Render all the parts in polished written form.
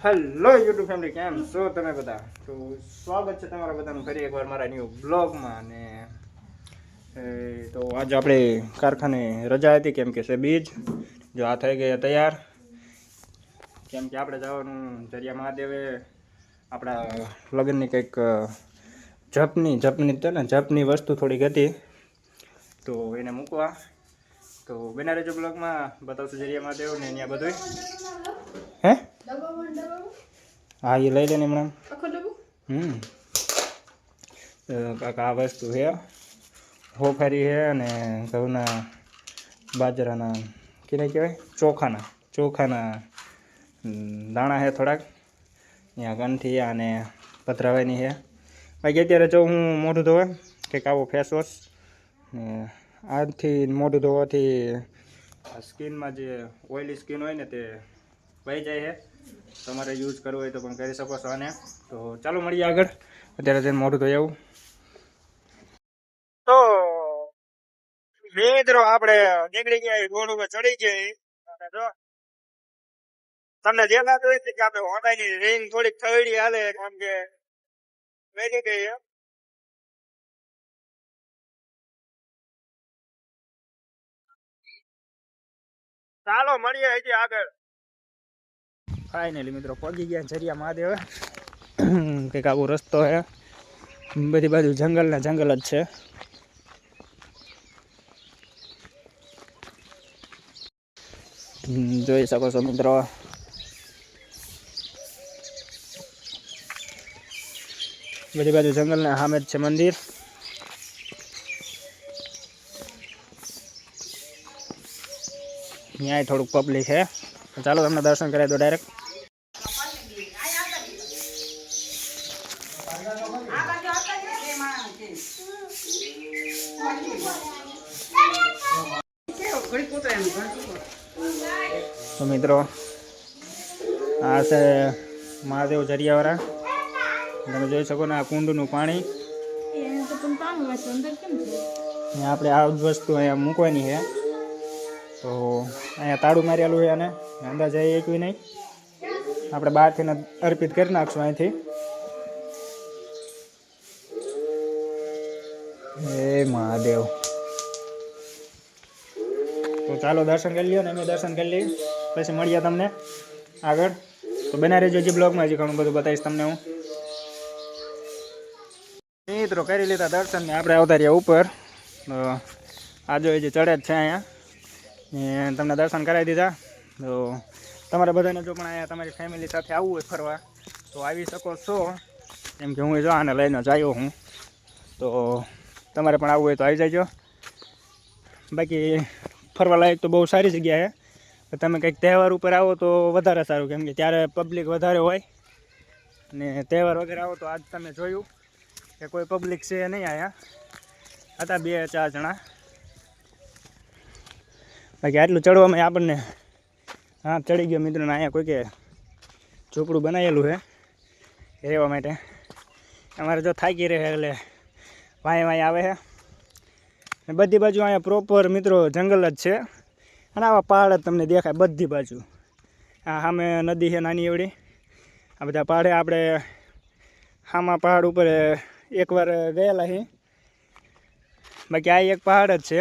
Hello YouTube family, કેમ છો તમે બધા? તો સ્વાગત છે તમારા બધાનું ફરી એકવાર મારા ન્યૂ બ્લોગમાં. અને તો આજે આપણે કારખાને રજા હતી કેમ કે છે બીજ. જો આ થઈ ગયા તૈયાર, કેમ કે આપણે જવાનું જરિયા મહાદેવે આપણા લગ્નની કંઈક જપની વસ્તુ થોડીક હતી, તો એને મૂકવા. તો બના રહેજો બ્લોગમાં, બતાવશું જરિયા મહાદેવ ને અહીંયા બધું. હે હા, એ લઈ લે ને હમણાં. કાકા આ વસ્તુ છે, હોફારી છે અને ઘઉંના બાજરાના કેને કહેવાય, ચોખાના દાણા છે થોડાક. અહીંયા ગંઠી અને પધરાવાની છે. બાકી અત્યારે જો હું મોઢું ધોવા કંઈક આવો ફેસ વોશ, ને આથી મોઢું ધોવાથી સ્કિનમાં જે ઓઇલી સ્કિન હોય ને તે વહી જાય છે. તમારે યુઝ કરવું હોય તો પણ કરી શકો છો આને. તો ચાલો મળીએ આગળ. અત્યારે જઈને મોઢું ધોઈ આવું. તો મિત્રો આપણે નીકળી ગયા, રોડ ઉપર ચડી ગયા. જો તમને જે લાગતું હોય કે આપણે હોન્ડાની રિંગ થોડીક થયડી હાલે, કેમ કે વેરી ગઈ. ચાલો મળીએ હજી આગળ. ફાઇનલી મિત્રો પહોંચી ગયા જરિયા મહાદેવ. કંઈક આવો રસ્તો છે, બધી બાજુ જંગલ ને જંગલ જ છે. જોઈ શકો છો મિત્રો, બધી બાજુ જંગલ ને સામે જ છે મંદિર. ત્યાં થોડુંક પબ્લિક છે. ચાલો તમને દર્શન કરાવી દો ડાયરેક્ટ. તો મિત્રો આ છે મહાદેવ જરિયાવાળા. તમે જોઈ શકો ને આ કુંડનું પાણી. અહીંયા આપણે આ જ વસ્તુ અહીંયા મૂકવાની છે. તો અહીંયા તાળું મારેલું છે અને અંદર જઈ એકવી નહીં. આપણે બહારથી અર્પિત કરી નાખશું અહીંથી. હે મહાદેવ. તો ચાલો દર્શન કરી લ્યો ને અમે દર્શન કરી લઈએ, પછી મળીએ તમને આગળ. તો બના રહેજો હજી બ્લોગમાં, હજી ઘણું બધું બતાવીશ તમને હું. મિત્રો કરી લીધા દર્શન ને આપણે આવતા રહ્યા ઉપર. આજો હજી ચડે જ છે અહીંયા, તમને દર્શન કરાવી દીધા. તો તમારે બધાને જો પણ અહીંયા તમારી ફેમિલી સાથે આવવું હોય ફરવા તો આવી શકો છો. કેમ કે હું જો આને લઈને જાયો હું, તો તમારે પણ આવવું હોય તો આવી જાયજો. બાકી ફરવા લાયક તો બહુ સારી જગ્યા છે. તમે કંઈક તહેવાર ઉપર આવો તો વધારે સારું, કેમ કે ત્યારે પબ્લિક વધારે હોય. અને તહેવાર વગેરે આવો તો આજ તમે જોયું કે કોઈ પબ્લિક છે નહીં. અહીંયા હતા 2-4 જણા. બાકી આટલું ચડવામાં આપણને હા ચડી ગયો મિત્રોને. અહીંયા કોઈ કે ઝૂંપડું બનાવેલું છે રહેવા માટે. અમારે જો થાકી રહે એટલે વાંય આવે છે. ને બધી બાજુ અહીંયા પ્રોપર મિત્રો જંગલ જ છે. અને આવા પહાડ જ તમને દેખાય બધી બાજુ. આ સામે નદી છે નાની એવડી. આ બધા પહાડે આપણે સામા પહાડ ઉપર એકવાર ગયેલા છીએ. બાકી આ એક પહાડ જ છે.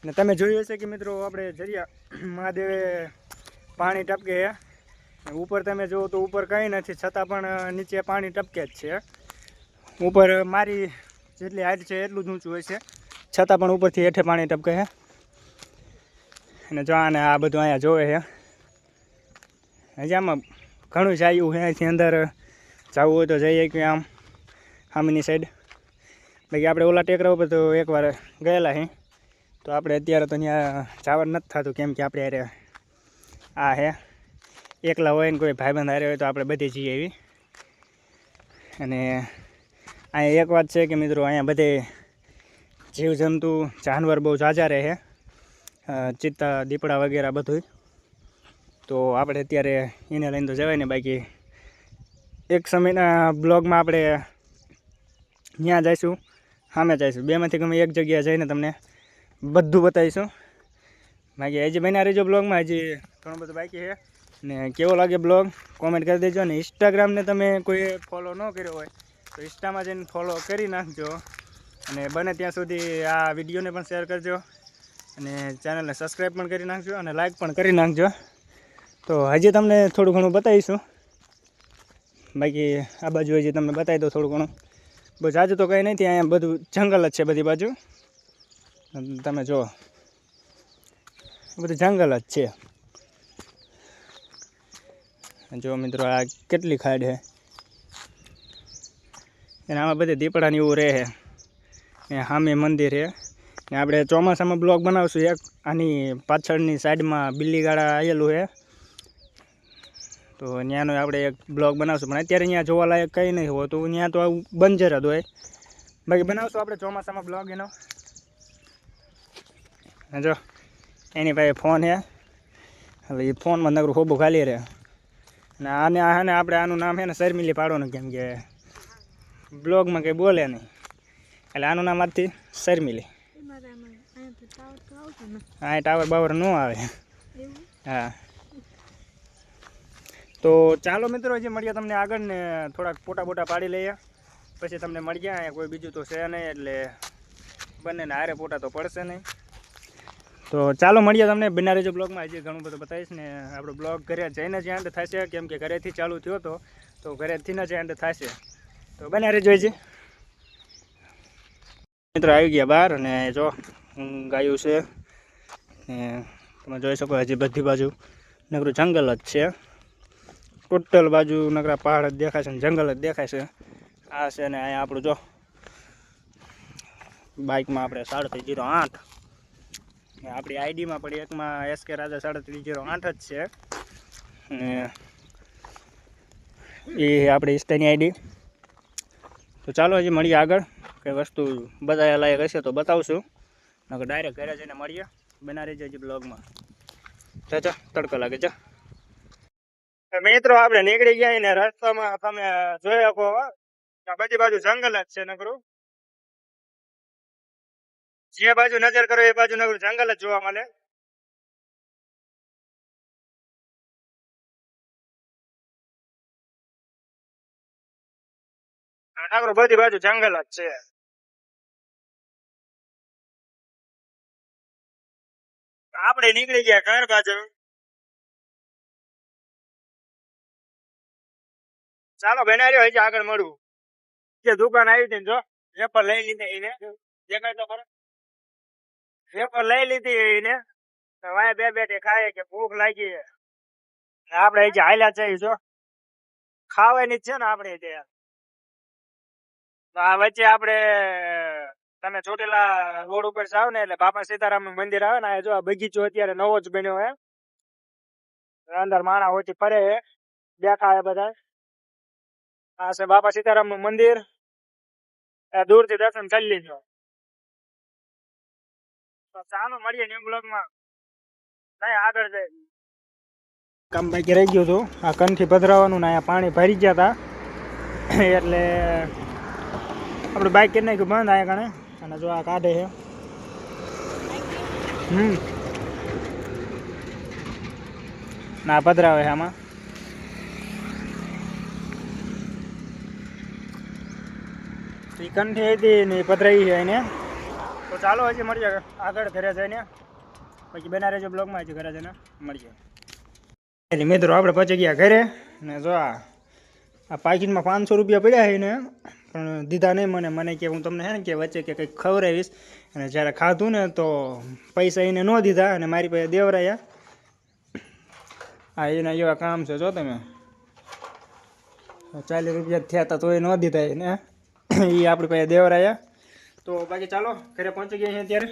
ને તમે જોયું હશે કે મિત્રો આપણે જરિયા મહાદેવે પાણી ટપકે છે. ઉપર તમે જુઓ તો ઉપર કંઈ નથી, છતાં પણ નીચે પાણી ટપકે જ છે. ઉપર મારી જેટલી હાઈટ છે એટલું જ ઊંચું હોય છે, છતાં પણ ઉપરથી હેઠે પાણી ટપકે છે. અને જો આને આ બધું અહીંયા જોવે છે. હજી આમાં ઘણું જાયું છે. અહીંથી અંદર જવું હોય તો જઈએ કે આમ સામેની સાઈડ. બાકી આપણે ઓલા ટેકરા ઉપર તો એકવાર ગયેલા છીએ. તો આપણે અત્યારે તો ત્યાં જવાનું નથી થતું, કેમ કે આપણે અરે આ હે એકલા હોય ને કોઈ ભાઈબંધ હારે હોય તો આપણે બધી જઈએ એવી. અને અહીંયા એક વાત છે કે મિત્રો અહીંયા બધે જીવજંતુ જાનવર બહુ ઝાઝા રહે છે, ચિત્તા દીપડા વગેરે બધું. તો આપણે અત્યારે એને લઈને તો જવાય ને. બાકી એક સમયના બ્લોગમાં આપણે ત્યાં જઈશું, સામે જઈશું, બેમાંથી ગમે એક જગ્યાએ જઈને તમને બધું બતાવીશું. બાકી હજી બન્યા રહેજો બ્લોગમાં, હજી ઘણું બધું બાકી છે. ને કેવો લાગે બ્લોગ કોમેન્ટ કરી દેજો. અને ઇન્સ્ટાગ્રામને તમે કોઈ ફોલો ન કર્યો હોય તો ઇન્સ્ટામાં જઈને ફોલો કરી નાખજો. અને બને ત્યાં સુધી આ વિડીયોને પણ શેર કરજો અને ચેનલને સબસ્ક્રાઈબ પણ કરી નાખજો અને લાઈક પણ કરી નાખજો. તો હજી તમને થોડું ઘણું બતાવીશું, બાકી આ બાજુ હજી તમને બતાવી દો થોડું ઘણું. બહુ જાજુ તો કંઈ નથી, અહીંયા બધું જંગલ જ છે બધી બાજુ. તમે જુઓ બધું જંગલ જ છે. જો મિત્રો આ કેટલી ખાડ છે અને આમાં બધે દીપડાને એવું રહે છે. ને સામે મંદિર છે. ને આપણે ચોમાસામાં બ્લોગ બનાવશું એક. આની પાછળની સાઈડમાં બિલ્લીગાળા આવેલું છે, તો ત્યાંનો આપણે એક બ્લોગ બનાવશું. પણ અત્યારે અહીંયા જોવાલાયક કંઈ નહીં હોતું, ત્યાં તો આવું બંજર જ હોય. બાકી બનાવશું આપણે ચોમાસામાં બ્લોગ એનો. જો એની પાસે ફોન છે, એટલે એ ફોનમાં નકરું ખોબું ખાલી રહે. અને આને આપણે આનું નામ છે ને શર્મિલી પાડવાનું, કેમ કે બ્લોગમાં કંઈ બોલે નહીં, એટલે આનું નામ આજથી શર્મિલી. હા, ટાવર બાવર ન આવે. હા, તો ચાલો મિત્રો, હજી મળીએ તમને આગળ ને થોડાક ફોટા બોટા પાડી લઈએ, પછી તમને મળીએ. અહીંયા કોઈ બીજું તો છે નહીં, એટલે બંનેને હારે ફોટા તો પડશે નહીં. તો ચાલો મળીએ તમને બના રહેજો બ્લોગમાં. હજી ઘણું બધું બતાવીશ. ને આપણો બ્લોગ ઘરે જઈને જ એન્ડ થશે, કેમ કે ઘરેથી ચાલુ થયો હતો, તો ઘરેથી જ એન્ડ થશે. તો બના રહેજો. હજી મિત્રો આવી ગયા બહાર, અને જો ગાયું છે ને તમે જોઈ શકો. હજી બધી બાજુ નકરું જંગલ જ છે, ટોટલ બાજુ નકરા પહાડ જ દેખાય છે ને જંગલ જ દેખાય છે. આ છે ને અહીંયા આપણું જો બાઇકમાં આપણે 3708, આપણી આઈડીમાં પણ એકમાં SK રાજા 3708 જ છે. ને એ આપણી ઇન્સ્ટાની આઈડી. તો ચાલો હજી મળીએ આગળ. કંઈ વસ્તુ બતાવ્યા લાયક હશે તો બતાવશું, નકર ડાયરેક્ટ ઘરે જઈને મળીએ. બના રહેજો હજી બ્લોગમાં. ચાચા તડકો લાગે છે. મિત્રો આપણે નીકળી ગયા ને રસ્તામાં તમે જોઈ શકો બધી બાજુ જંગલ જ છે નકરું. જે બાજુ નજર કરો એ બાજુ નકરું જંગલ જ જોવા મળે. નકરું બધી બાજુ જંગલ જ છે. આપણે નીકળી ગયા ઘર બાજુ. ચાલો બનાવ્યો હજી આગળ મળવું. જે દુકાન આવી હતી જો વેપર લઈ લીધી એને, દેખાય તો ખરા વેપર લઈ લીધી એને. વાય બે બેઠે ખાય કે ભૂખ લાગી. આપણે હજી હાલ્યા છે જો ખાવાની જ છે ને આપણે ત્યાં. આ વચ્ચે આપણે તમે ચોટીલા રોડ ઉપર જાવ ને એટલે બાપા સીતારામ નું મંદિર આવે ને. જો આ બગીચો અત્યારે નવો જ બન્યો હે, અંદર માણા ઓછી ફરે હે, દેખાય બધા. આ છે બાપા સીતારામ નું મંદિર. દૂર થી દર્શન કરી લીધો. તો ચાલો મળીએ ન્યુ બ્લોગ માં. નહીં આગળ જાય કામ બાકી રહી ગયું હતું. આ કંઠી પધરાવાનું ને અહીંયા પાણી ભરી ગયા હતા, એટલે આપણે બાઇક કરી નાખ્યું બંધ અહીંયા કણે. અને જો આ કાઢે છે. ના પધરાવે છે આમાં. એ કંઠી હતી ને પધરાવી છે એને. તો ચાલો હજી મળીએ આગળ ઘરે જઈને. પછી બના રહેજો બ્લોગમાં. હજી ઘરે જઈને મળીએ. એટલે મિત્રો આપણે પહોંચી ગયા ઘરે. ને જો આ પાકીટમાં 500 રૂપિયા પડ્યા છે ને, પણ દીધા નહીં મને કે હું તમને હે ને કે વચ્ચે કે કંઈક ખવડાવીશ. અને જ્યારે ખાધું ને તો પૈસા એને ન દીધા અને મારી પાસે દેવરાયા. હા, એના એવા કામ છે. જો તમે 40 રૂપિયા થયા હતા તો એ ન દીધા એને, એ આપણી પાસે દેવરાયા. તો બાકી ચાલો ઘરે પહોંચી ગયા છે અત્યારે.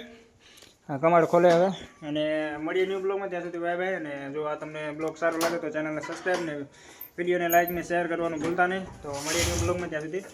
હા, કમાડ ખોલે હવે. અને મળીએ ન્યૂ બ્લોગમાં. ત્યાં સુધી બાય બાય. અને જો આ તમને બ્લોગ સારો લાગે તો ચેનલને સબસ્ક્રાઈબ ને વિડીયોને લાઈક ને શેર કરવાનું ભૂલતા નહીં. તો મળીએ ન્યૂ બ્લોગમાં. ત્યાં સુધી